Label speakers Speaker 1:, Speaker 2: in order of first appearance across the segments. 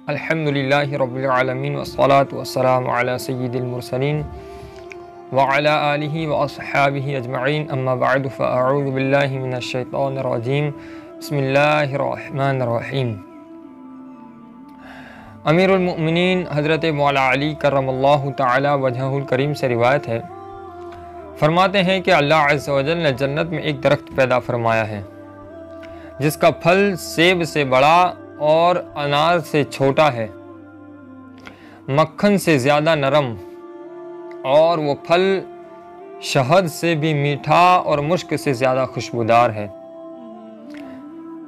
Speaker 1: अल्हम्दुलिल्लाहि रब्बिल आलमीन वस्सलातु वस्सलामु अला सय्यिदिल मुरसलीन व अला आलिहि व अस्हाबिहि अजमईन अम्मा बअदु फ़अऊज़ु बिल्लाहि मिनश शैतानिर रजीम बिस्मिल्लाहिर रहमानिर रहीम। अमीरुल मोमिनीन हज़रत मौला अली करमल्लाहु तआला वजहुल करीम से रिवायत है, फरमाते हैं कि अल्लाह अज़्ज़ व जल ने जन्नत में एक दरख्त पैदा फरमाया है जिसका फल सेब से बड़ा और अनार से छोटा है, मक्खन से ज़्यादा नरम, और वो फल शहद से भी मीठा और मुश्क से ज़्यादा खुशबूदार है।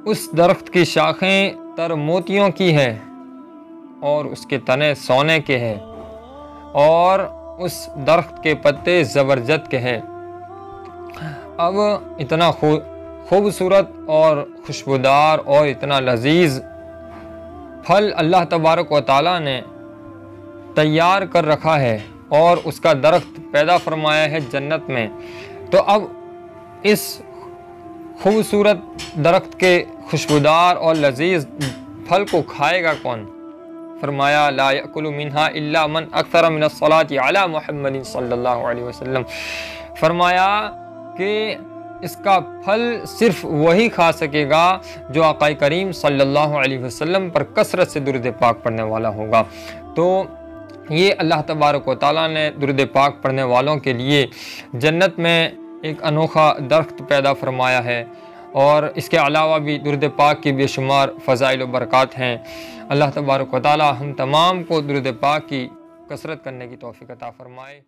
Speaker 1: उस दरख्त की शाखें तर मोतियों की है और उसके तने सोने के हैं और उस दरख्त के पत्ते ज़बरजद के हैं। अब इतना खूबसूरत और खुशबूदार और इतना लजीज फल अल्लाह तबारक व तआला ने तैयार कर रखा है और उसका दरख्त पैदा फरमाया है जन्नत में, तो अब इस खूबसूरत दरख्त के खुशबूदार और लजीज फल को खाएगा कौन? फरमाया ला यअकुलु मिन्हा इल्ला मन अक्सर मिनस सलाति अला मुहम्मदिन सल्लल्लाहु अलैहि वसल्लम। फरमाया कि इसका फल सिर्फ वही खा सकेगा जो आक़ाए करीम सल्लल्लाहु अलैहि वसल्लम पर कसरत से दुरूद पाक पढ़ने वाला होगा। तो ये अल्लाह तबारक व तआला ने दुरूद पाक पढ़ने वालों के लिए जन्नत में एक अनोखा दरख्त पैदा फरमाया है, और इसके अलावा भी दुरूद पाक की बेशुमार फ़ज़ाइल व बरक़ात हैं। अल्लाह तबारक व तआला हम तमाम को दुरूद पाक की कसरत करने की तौफ़ीक़ अता फ़रमाए।